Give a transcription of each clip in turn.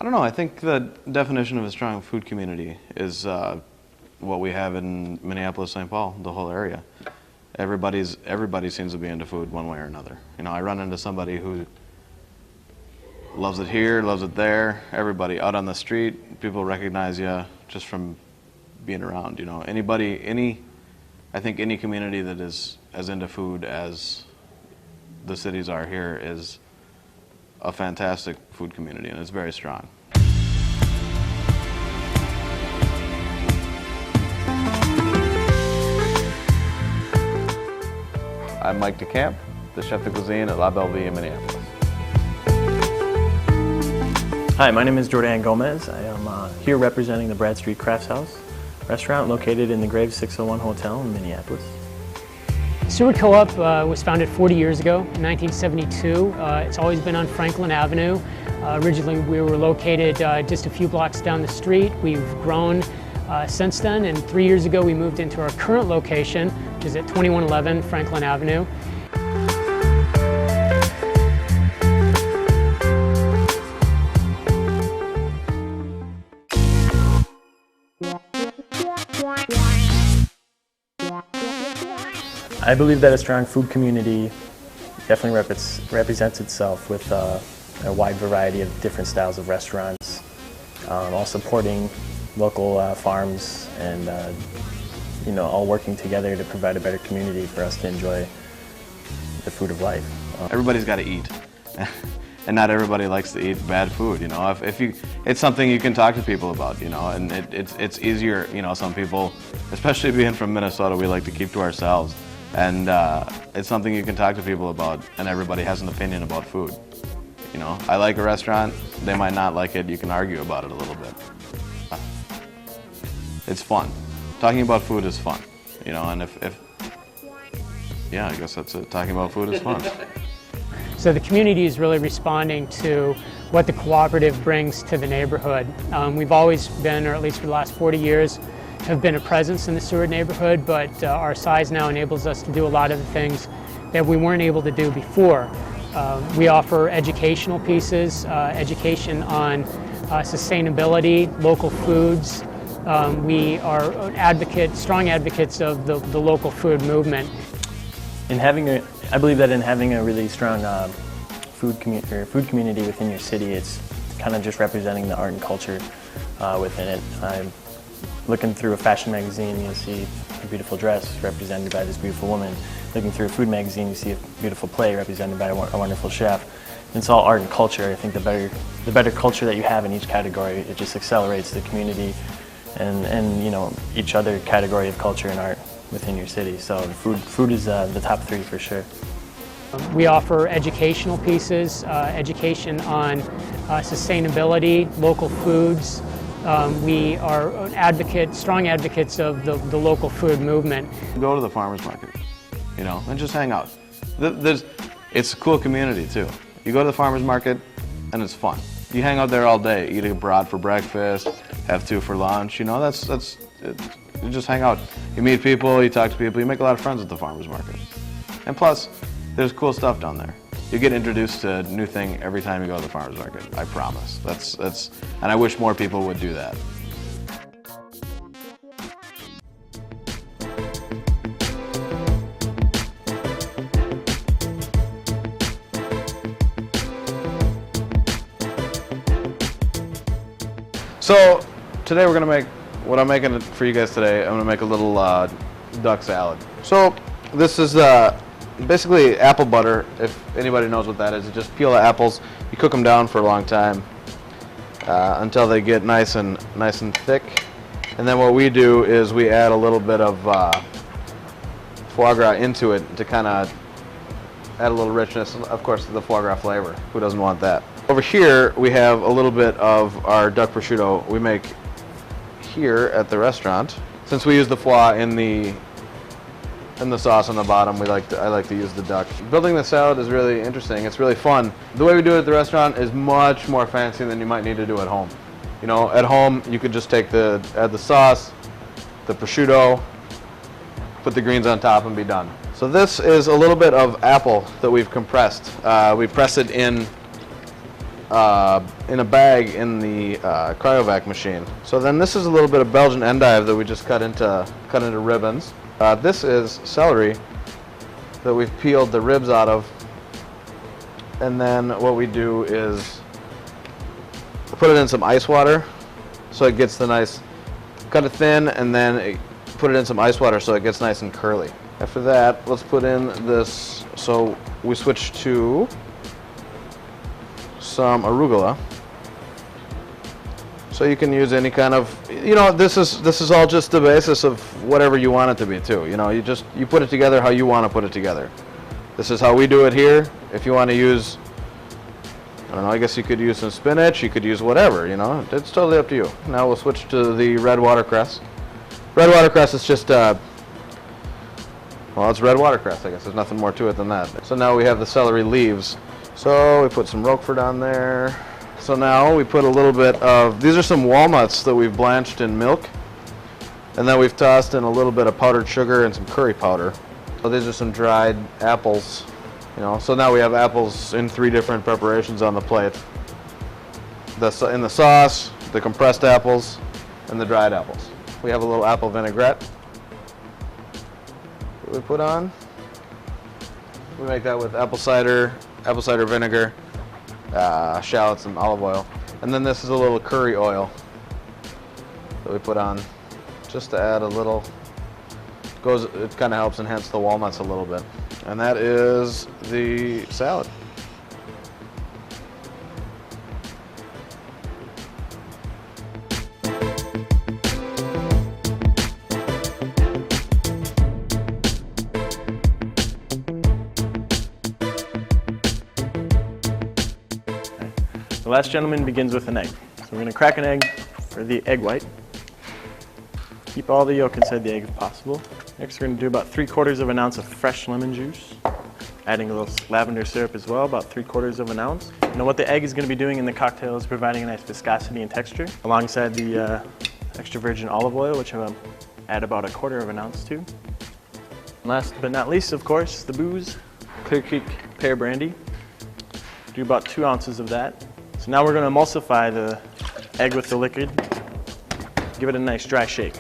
don't know. I think the definition of a strong food community is what we have in Minneapolis, St. Paul, the whole area. Everybody seems to be into food one way or another. You know, I run into somebody who loves it here, loves it there. Everybody out on the street, people recognize you just from being around. You know, I think any community that is as into food as the cities are here is a fantastic food community, and it's very strong. I'm Mike DeCamp, the chef de cuisine at La Belle Vie in Minneapolis. Hi, my name is Jourdan Gomez. I am here representing the Brad Street Crafts House restaurant located in the Graves 601 Hotel in Minneapolis. Seward Co-op was founded 40 years ago, in 1972. It's always been on Franklin Avenue. Originally we were located just a few blocks down the street. We've grown since then, and 3 years ago we moved into our current location, which is at 2111 Franklin Avenue. I believe that a strong food community definitely represents itself with a wide variety of different styles of restaurants, all supporting local farms and you know, all working together to provide a better community for us to enjoy the food of life. Everybody's got to eat, and not everybody likes to eat bad food. You know, it's something you can talk to people about. You know, and it's easier. You know, some people, especially being from Minnesota, we like to keep to ourselves. And it's something you can talk to people about, and everybody has an opinion about food. You know, I like a restaurant, they might not like it, you can argue about it a little bit. It's fun. Talking about food is fun, you know, and yeah, I guess that's it. Talking about food is fun. So the community is really responding to what the cooperative brings to the neighborhood. We've always been, or at least for the last 40 years, have been a presence in the Seward neighborhood, but our size now enables us to do a lot of the things that we weren't able to do before. We offer educational pieces, education on sustainability, local foods. We are strong advocates of the local food movement. I believe that in having a really strong food community within your city, it's kind of just representing the art and culture within it. Looking through a fashion magazine, you'll see a beautiful dress represented by this beautiful woman. Looking through a food magazine, you see a beautiful play represented by a wonderful chef. And it's all art and culture. I think the better culture that you have in each category, it just accelerates the community and you know, each other category of culture and art within your city. So food is the top three for sure. We offer educational pieces, education on sustainability, local foods. We are strong advocates of the local food movement. Go to the farmer's market, you know, and just hang out. It's a cool community too. You go to the farmer's market and it's fun. You hang out there all day, eat a brat for breakfast, have two for lunch, you know, you just hang out. You meet people, you talk to people, you make a lot of friends at the farmer's market. And plus, there's cool stuff down there. You get introduced to a new thing every time you go to the farmer's market, I promise. And I wish more people would do that. So today we're gonna make, what I'm making for you guys today, I'm gonna make a little duck salad. So this is basically apple butter, if anybody knows what that is. You just peel the apples, you cook them down for a long time until they get nice and thick. And then what we do is we add a little bit of foie gras into it to kind of add a little richness, of course, to the foie gras flavor. Who doesn't want that? Over here we have a little bit of our duck prosciutto we make here at the restaurant. Since we use the foie in the sauce on the bottom, I like to use the duck. Building the salad is really interesting. It's really fun. The way we do it at the restaurant is much more fancy than you might need to do at home. You know, at home you could just add the sauce, the prosciutto, put the greens on top and be done. So this is a little bit of apple that we've compressed. We press it in in a bag in the cryovac machine. So then this is a little bit of Belgian endive that we just cut into ribbons. This is celery that we've peeled the ribs out of, and then what we do is put it in some ice water so it gets the nice, cut it thin, and then put it in some ice water so it gets nice and curly. After that, let's put in this, so we switch to some arugula. So you can use any kind of, this is all just the basis of whatever you want it to be too. You put it together how you want to put it together. This is how we do it here. If you want to use, I don't know, I guess you could use some spinach, you could use whatever, it's totally up to you. Now we'll switch to the red watercress. Red watercress is just, well, it's red watercress, I guess. There's nothing more to it than that. So now we have the celery leaves. So we put some Roquefort on there. So now we put a little bit of, these are some walnuts that we've blanched in milk. And then we've tossed in a little bit of powdered sugar and some curry powder. So these are some dried apples. So now we have apples in 3 different preparations on the plate. In the sauce, the compressed apples, and the dried apples. We have a little apple vinaigrette that we put on. We make that with apple cider vinegar, shallots, and olive oil. And then this is a little curry oil that we put on just to add a little, it kind of helps enhance the walnuts a little bit. And that is the salad. The last gentleman begins with an egg. So we're going to crack an egg for the egg white. Keep all the yolk inside the egg if possible. Next we're going to do about 3/4 of an ounce of fresh lemon juice. Adding a little lavender syrup as well, about 3/4 of an ounce. Now what the egg is going to be doing in the cocktail is providing a nice viscosity and texture, alongside the extra virgin olive oil, which I'm going to add about 1/4 of an ounce to. Last but not least, of course, the booze, Clear Creek pear brandy. Do about 2 ounces of that. So now we're going to emulsify the egg with the liquid. Give it a nice dry shake.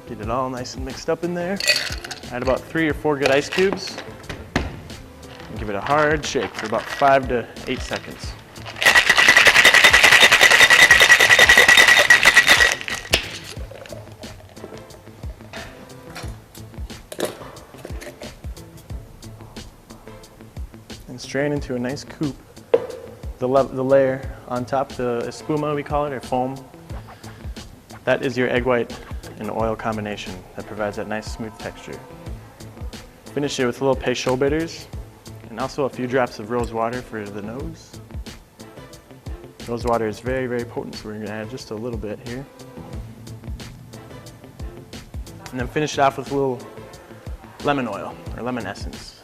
Get it all nice and mixed up in there. Add about 3 or 4 good ice cubes. And give it a hard shake for about 5 to 8 seconds. And strain into a nice coupe. The layer on top, the espuma we call it, or foam, that is your egg white and oil combination that provides that nice smooth texture. Finish it with a little Peychaud bitters and also a few drops of rose water for the nose. Rose water is very, very potent, so we're going to add just a little bit here. And then finish it off with a little lemon oil or lemon essence.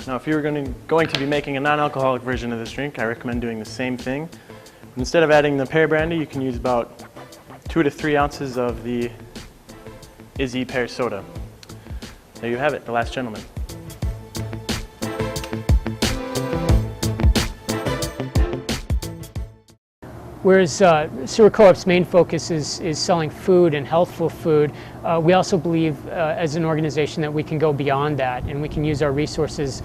Now, if you're going to be making a non-alcoholic version of this drink, I recommend doing the same thing. But instead of adding the pear brandy, you can use about 2 to 3 ounces of the Izzy pear soda. There you have it, the last gentleman. Whereas Seward Co-op's main focus is selling food and healthful food, we also believe as an organization that we can go beyond that, and we can use our resources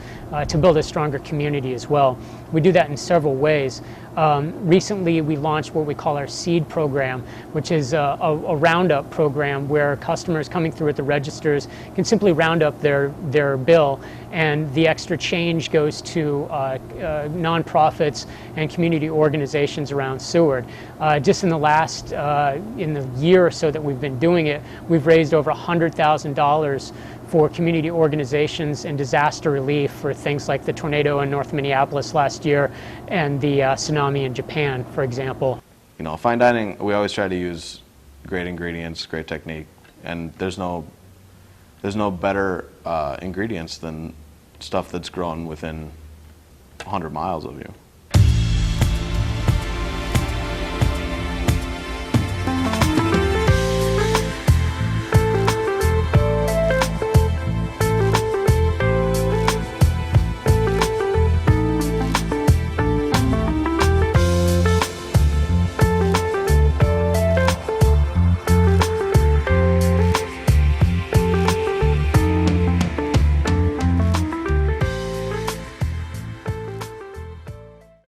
to build a stronger community as well. We do that in several ways. Recently we launched what we call our seed program, which is a roundup program where customers coming through at the registers can simply round up their bill, and the extra change goes to nonprofits and community organizations around Seward. Just in the last, in the year or so that we've been doing it, we've raised over $100,000 for community organizations and disaster relief for things like the tornado in North Minneapolis last year and the tsunami in Japan, for example. Fine dining, we always try to use great ingredients, great technique, and there's no better ingredients than stuff that's grown within 100 miles of you.